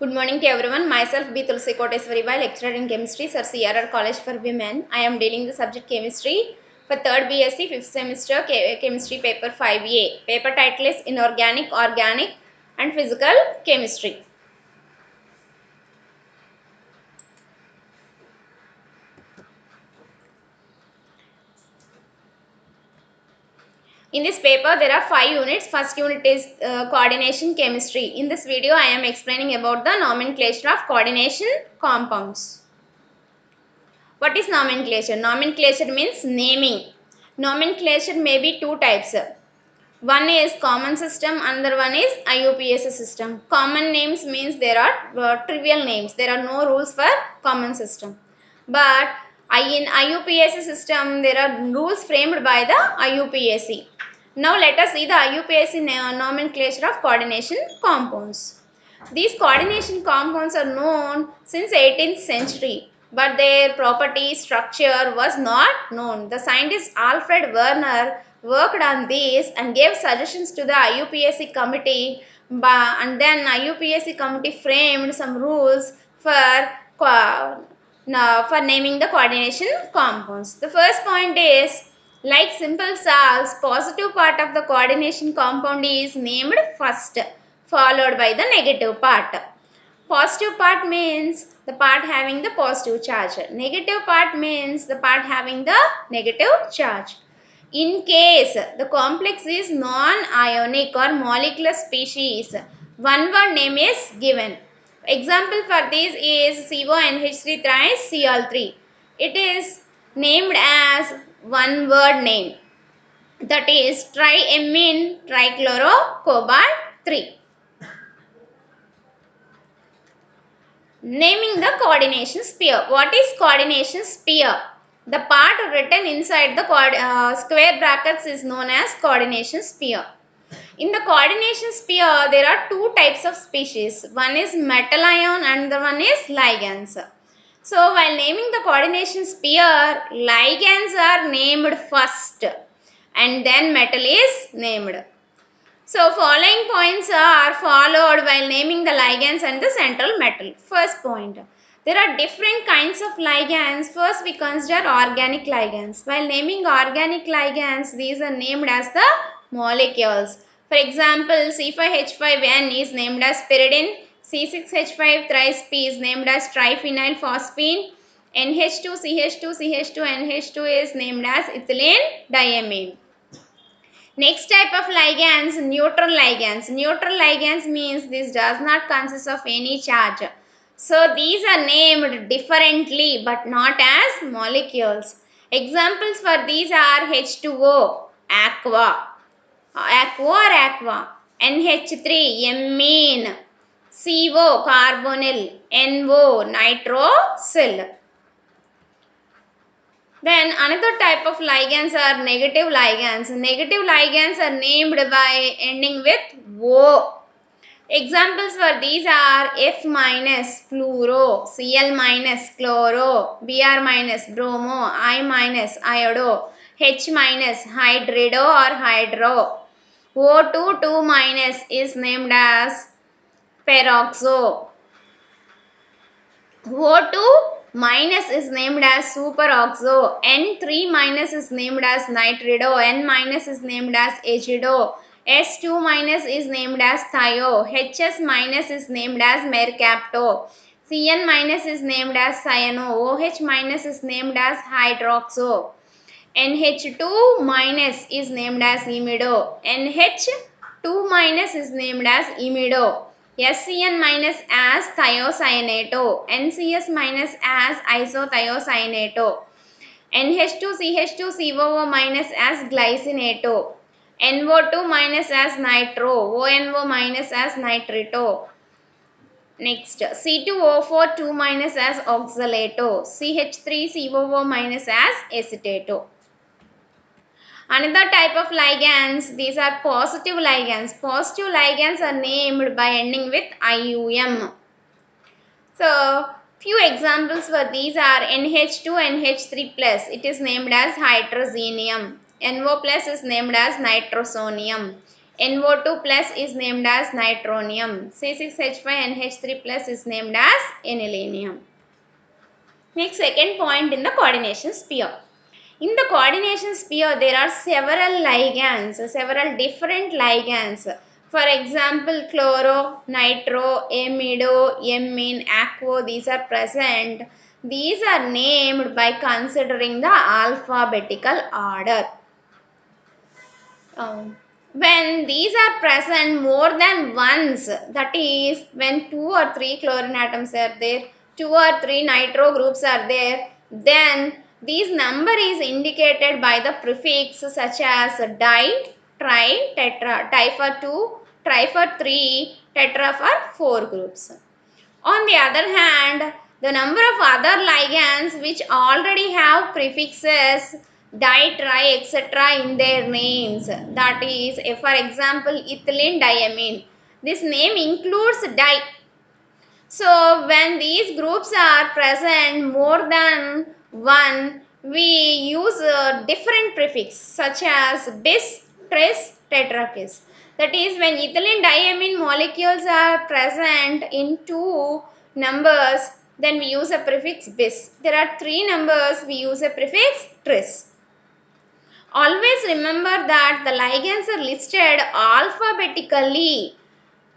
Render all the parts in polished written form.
Good morning to everyone. Myself B. Tulsi Koteswari, lecturer in chemistry, Sir CRR College for Women. I am dealing the subject chemistry for 3rd BSc 5th semester chemistry paper 5A. Paper title is Inorganic, Organic and Physical Chemistry. In this paper, there are 5 units. First unit is coordination chemistry. In this video, I am explaining about the nomenclature of coordination compounds. What is nomenclature? Nomenclature means naming. Nomenclature may be two types. One is common system, another one is IUPAC system. Common names means there are trivial names. There are no rules for common system. But in IUPAC system, there are rules framed by the IUPAC. Now let us see the IUPAC nomenclature of coordination compounds. These coordination compounds are known since 18th century, but their property structure was not known. The scientist Alfred Werner worked on this and gave suggestions to the IUPAC committee, and then IUPAC committee framed some rules for for naming the coordination compounds. The first point is, like simple salts, positive part of the coordination compound is named first, followed by the negative part. Positive part means the part having the positive charge. Negative part means the part having the negative charge. In case the complex is non-ionic or molecular species, one word name is given. Example for this is CONH3 thrice Cl3. It is named as one word name, that is triamine trichlorocobalt 3. Naming the coordination sphere. What is coordination sphere? The part written inside the square brackets is known as coordination sphere. In the coordination sphere, there are two types of species. One is metal ion and the one is ligands. So, while naming the coordination sphere, ligands are named first and then metal is named. So, following points are followed while naming the ligands and the central metal. First point. There are different kinds of ligands. First, we consider organic ligands. While naming organic ligands, these are named as the molecules. For example, C5H5N is named as pyridine. C6H5 thrice P is named as triphenylphosphine. NH2CH2CH2NH2 is named as ethylene diamine. Next type of ligands, neutral ligands. Neutral ligands means this does not consist of any charge. So these are named differently but not as molecules. Examples for these are H2O, aqua, aqua, NH3, amine, CO, carbonyl, NO, nitrosyl. Then another type of ligands are negative ligands. Negative ligands are named by ending with O. Examples for these are F minus fluoro, Cl minus chloro, Br minus bromo, I minus iodo, H minus hydrido or hydro. O2 2 minus is named as peroxo. O2 minus is named as superoxo, N3 minus is named as nitrido, N minus is named as acido, S2 minus is named as thio, HS minus is named as mercapto, Cn minus is named as cyano, OH minus is named as hydroxo, NH2 minus is named as imido, NH2 minus is named as imido. SCN minus as thiocyanato, NCS minus as isothiocyanato, NH2CH2COO minus as glycinato, NO2 minus as nitro, ONO minus as nitrito. Next, C2O4 2 minus as oxalato, CH3COO minus as acetato. Another type of ligands, these are positive ligands. Positive ligands are named by ending with IUM. So, few examples for these are NH2, NH3+, it is named as hydrogenium. NO plus is named as nitrosonium. NO2 plus is named as nitronium. C6H5NH3 plus is named as anilinium. Next, second point in the coordination sphere. In the coordination sphere, there are several ligands, several different ligands. For example, chloro, nitro, amido, amine, aquo, these are present. These are named by considering the alphabetical order. When these are present more than once, that is when 2 or 3 chlorine atoms are there, 2 or 3 nitro groups are there, then this number is indicated by the prefix such as di, tri, tetra, di for 2, tri for 3, tetra for 4 groups. On the other hand, the number of other ligands which already have prefixes di, tri, etc. in their names, that is, for example, ethylene diamine. This name includes di. So, when these groups are present more than one, we use a different prefix such as bis, tris, tetrakis. That is, when ethylene diamine molecules are present in 2 numbers, then we use a prefix bis. There are 3 numbers, we use a prefix tris. Always remember that the ligands are listed alphabetically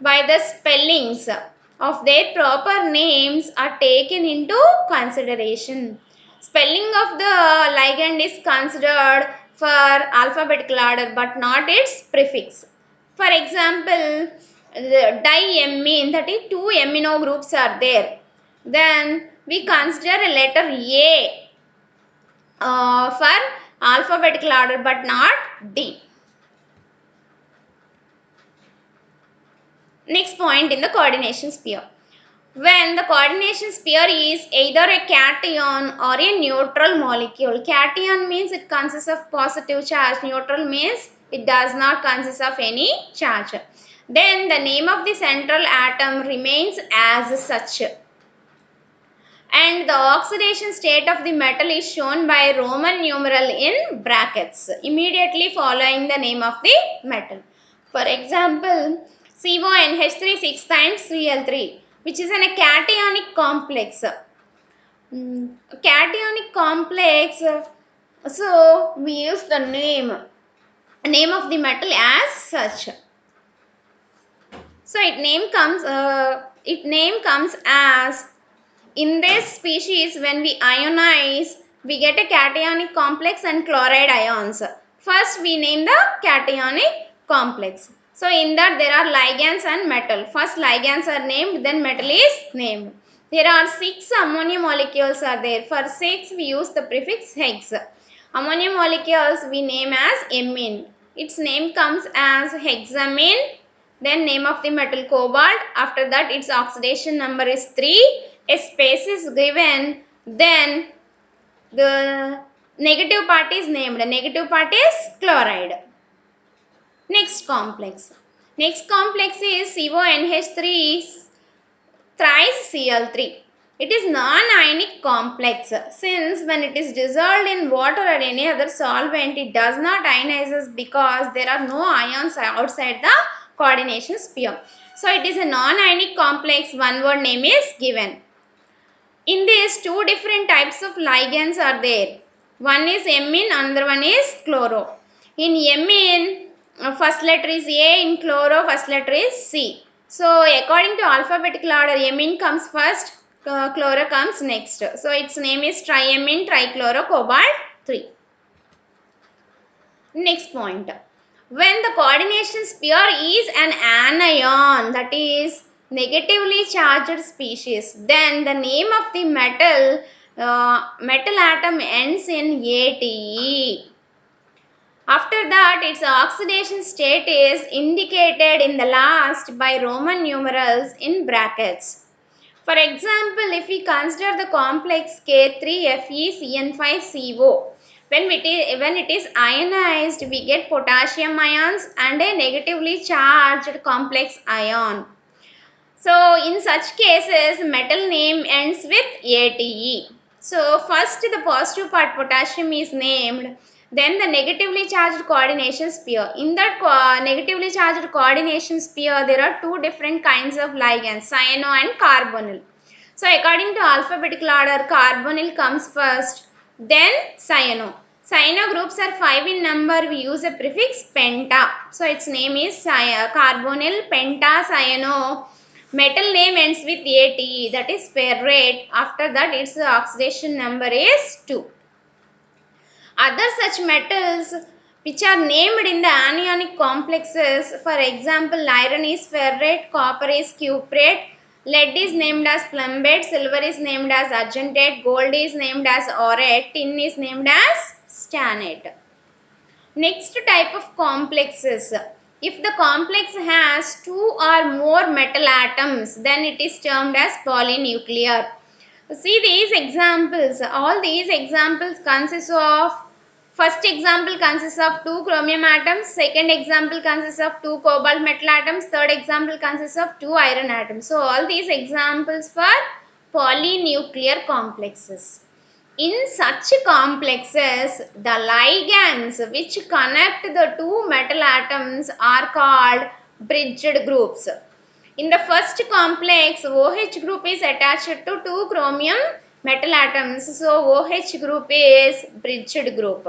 by the spellings of their proper names are taken into consideration. Spelling of the ligand is considered for alphabetical order but not its prefix. For example, the diamine, that is 2 amino groups are there. Then we consider a letter A for alphabetical order but not D. Next point in the coordination sphere. When the coordination sphere is either a cation or a neutral molecule. Cation means it consists of positive charge. Neutral means it does not consist of any charge. Then the name of the central atom remains as such. And the oxidation state of the metal is shown by Roman numeral in brackets immediately following the name of the metal. For example, CONH3 6 times Cl3, which is a cationic complex. Cationic complex, so we use the name of the metal as such. So its name comes as, in this species, when we ionize, we get a cationic complex and chloride ions. First, we name the cationic complex. So, in that there are ligands and metal. First, ligands are named, then metal is named. There are 6 ammonia molecules are there. For 6, we use the prefix hex. Ammonia molecules we name as amine. Its name comes as hexamine. Then name of the metal cobalt. After that its oxidation number is 3. A space is given. Then the negative part is named. The negative part is chloride. Next complex. Next complex is CONH3 thrice Cl3. It is non-ionic complex since when it is dissolved in water or any other solvent, it does not ionize because there are no ions outside the coordination sphere. So, it is a non-ionic complex. One word name is given. In this, 2 different types of ligands are there. One is amine, another one is chloro. In amine, first letter is A, in chloro, first letter is C. So, according to alphabetical order, amine comes first, chloro comes next. So, its name is triamine trichlorocobalt 3. Next point. When the coordination sphere is an anion, that is negatively charged species, then the name of the metal atom ends in Ate. After that, its oxidation state is indicated in the last by Roman numerals in brackets. For example, if we consider the complex K3FeCN5CO, when it is ionized, we get potassium ions and a negatively charged complex ion. So, in such cases, metal name ends with Ate. So, first the positive part potassium is named, Then the negatively charged coordination pair. In that negatively charged coordination pair, there are two different kinds of ligands, cyano and carbonyl. So according to alphabetical order, carbonyl comes first, then cyano. Cyano groups are 5 in number. We use a prefix penta. So its name is carbonyl pentacyano. Metal name ends with ATE, that is ferrate. After that its oxidation number is 2. Other such metals which are named in the anionic complexes, for example, iron is ferrate, copper is cuprate, lead is named as plumbate, silver is named as argentate, gold is named as aurate, tin is named as stannate. Next type of complexes. If the complex has two or more metal atoms, then it is termed as polynuclear. See these examples. All these examples consist of, first example consists of two chromium atoms, second example consists of two cobalt metal atoms, third example consists of two iron atoms. So all these examples for polynuclear complexes. In such complexes, the ligands which connect the two metal atoms are called bridged groups. In the first complex, OH group is attached to two chromium metal atoms. So, OH group is bridged group.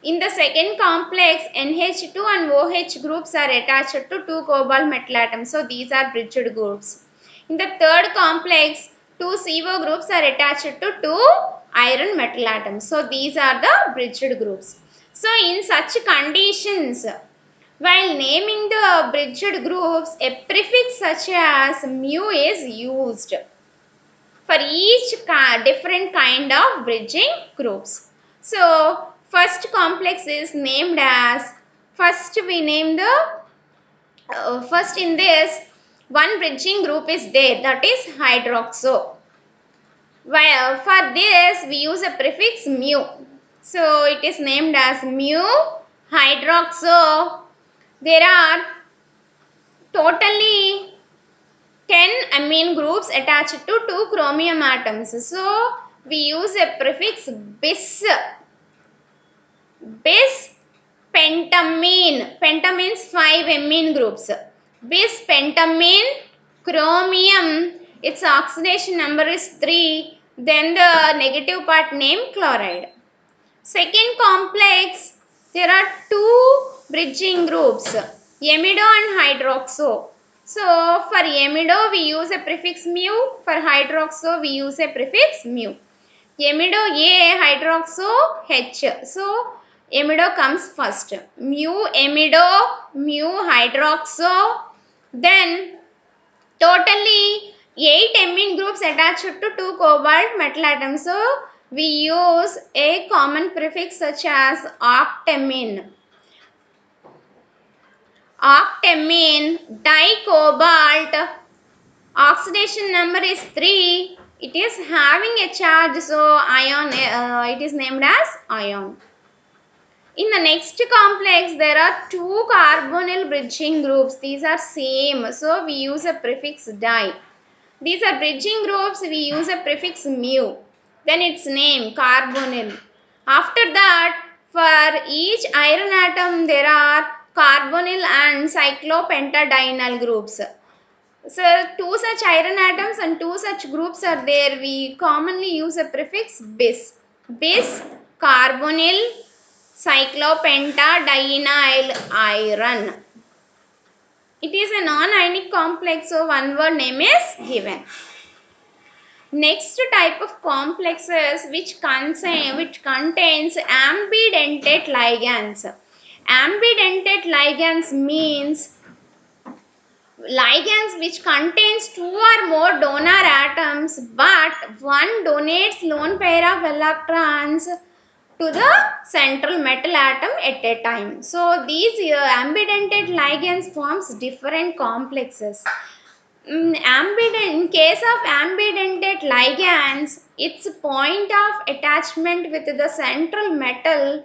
In the second complex, NH2 and OH groups are attached to two cobalt metal atoms. So, these are bridged groups. In the third complex, two CO groups are attached to two iron metal atoms. So, these are the bridged groups. So, in such conditions, while naming the bridged groups, a prefix such as mu is used for each different kind of bridging groups. So, first complex is named as, first we name the, first in this, one bridging group is there, that is hydroxo. While for this we use a prefix mu. So, it is named as mu hydroxo. There are totally 10 amine groups attached to two chromium atoms. So, we use a prefix bis. Bis pentamine. Penta means 5 amine groups. Bis pentamine chromium. Its oxidation number is 3. Then the negative part name chloride. Second complex, there are two bridging groups, amido and hydroxo. So, for amido we use a prefix mu, for hydroxo we use a prefix mu. Amido A, hydroxo H. So, amido comes first. Mu amido, mu hydroxo. Then, totally 8 amine groups attached to 2 cobalt metal atoms. So, we use a common prefix such as octamine. Octamine, dicobalt, oxidation number is 3. It is having a charge, so ion, it is named as ion. In the next complex, there are two carbonyl bridging groups. These are same, so we use a prefix di. These are bridging groups, we use a prefix mu. Then its name, carbonyl. After that, for each iron atom, there are carbonyl and cyclopentadienyl groups. So, two such iron atoms and two such groups are there. We commonly use a prefix bis. Bis, carbonyl, cyclopentadienyl iron. It is a non-ionic complex, so one word name is given. Next type of complexes which contains ambidentate ligands. Ambidentate ligands means ligands which contains two or more donor atoms, but one donates lone pair of electrons to the central metal atom at a time. So these ambidentate ligands forms different complexes. In case of ambidentate ligands, its point of attachment with the central metal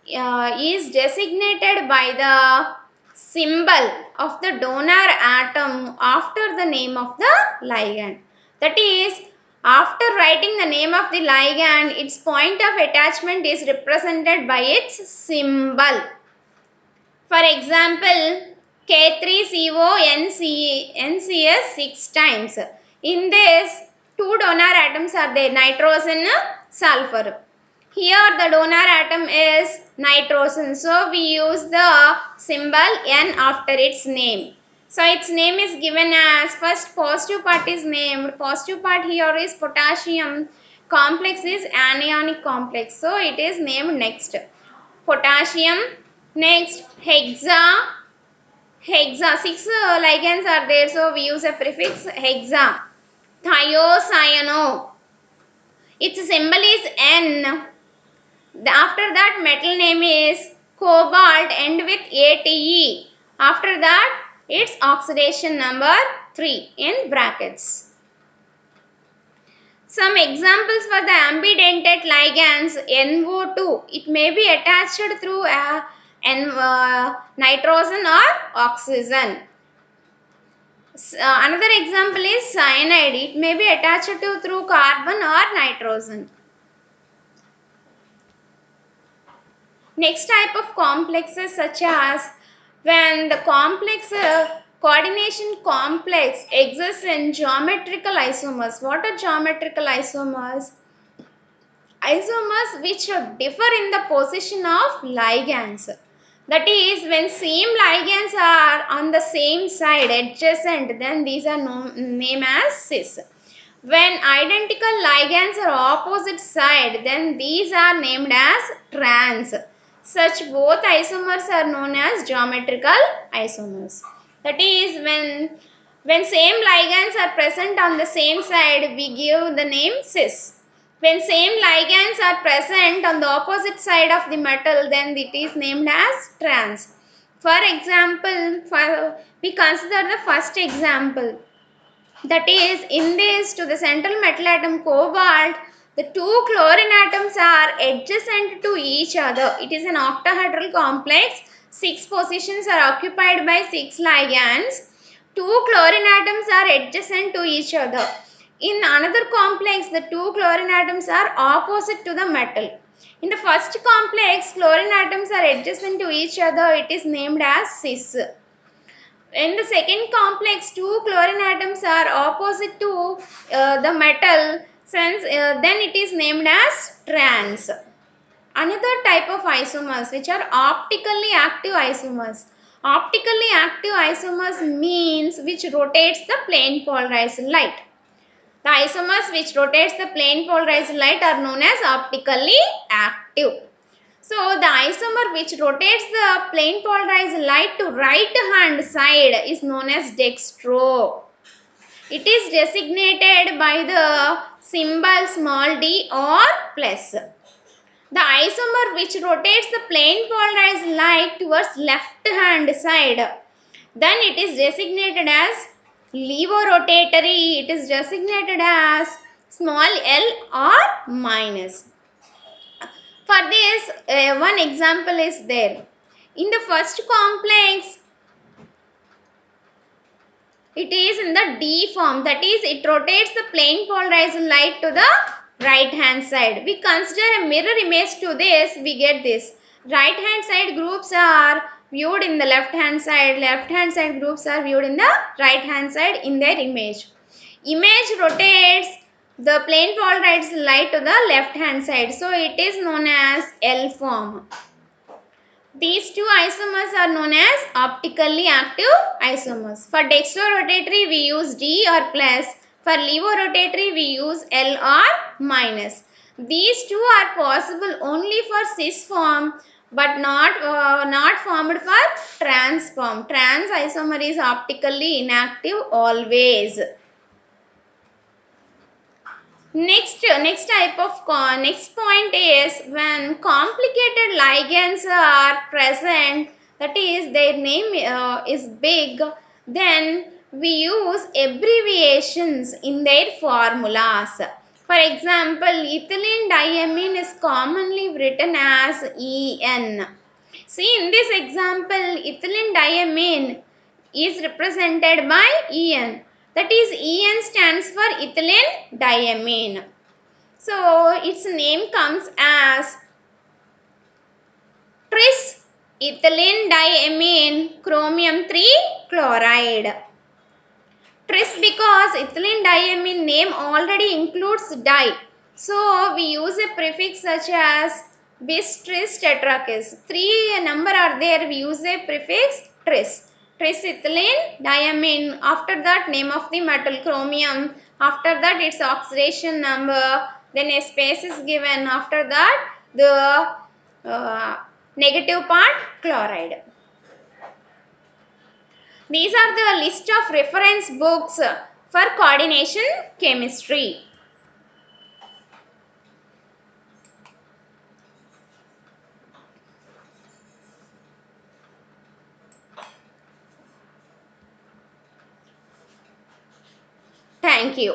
is designated by the symbol of the donor atom after the name of the ligand. That is, After writing the name of the ligand, its point of attachment is represented by its symbol. For example, K3CONCS 6 times. In this, two donor atoms are there, nitrogen, sulfur. Here the donor atom is nitrogen, so we use the symbol N after its name. So its name is given as, first positive part is named, positive part here is potassium, complex is anionic complex, so it is named next. Potassium, next hexa 6 ligands are there, so we use a prefix hexa. Thiocyano, its symbol is N. After that metal name is cobalt, end with ATE. After that its oxidation number 3 in brackets. Some examples for the ambidentate ligands, NO2. It may be attached through nitrogen or oxygen. Another example is cyanide. It may be attached through carbon or nitrogen. Next type of complexes, such as when the coordination complex exists in geometrical isomers. What are geometrical isomers? Isomers which differ in the position of ligands. That is, when same ligands are on the same side adjacent, then these are named as cis. When identical ligands are opposite side, then these are named as trans. Such both isomers are known as geometrical isomers. That is, when same ligands are present on the same side, we give the name cis. When same ligands are present on the opposite side of the metal, then it is named as trans. For example, we consider the first example. That is, in this, to the central metal atom cobalt, the two chlorine atoms are adjacent to each other. It is an octahedral complex. 6 positions are occupied by 6 ligands. Two chlorine atoms are adjacent to each other. In another complex, the two chlorine atoms are opposite to the metal. In the first complex, chlorine atoms are adjacent to each other. It is named as cis. In the second complex, two chlorine atoms are opposite to the metal, then it is named as trans. Another type of isomers, which are optically active isomers. Optically active isomers means which rotates the plane polarized light. The isomers which rotates the plane polarized light are known as optically active. So the isomer which rotates the plane polarized light to right hand side is known as dextro. It is designated by the symbol small d or plus. The isomer which rotates the plane polarized light towards left hand side, then it is designated as levorotatory. It is designated as small l or minus. For this, one example is there. In the first complex, it is in the D form. That is, it rotates the plane polarized light to the right hand side. We consider a mirror image to this, we get this. Right hand side groups are viewed in the left hand side. Left hand side groups are viewed in the right hand side in their image. Image rotates the plane polarized light to the left hand side. So, it is known as L form. These two isomers are known as optically active isomers. For dextrorotatory, we use D or plus. For levorotatory, we use L or minus. These two are possible only for cis form, but not formed for trans form. Trans isomer is optically inactive always. Next point is when complicated ligands are present, that is their name is big, then we use abbreviations in their formulas. For example, ethylene diamine is commonly written as EN. See, in this example, ethylene diamine is represented by EN. That is, En stands for ethylene diamine. So its name comes as tris ethylene diamine chromium 3 chloride. Tris because ethylene diamine name already includes di. So we use a prefix such as bis tris tetrakis. Three number are there. We use a prefix tris. Tris ethylene diamine. After that name of the metal chromium. After that its oxidation number. Then a space is given. After that the negative part chloride. These are the list of reference books for coordination chemistry. Thank you.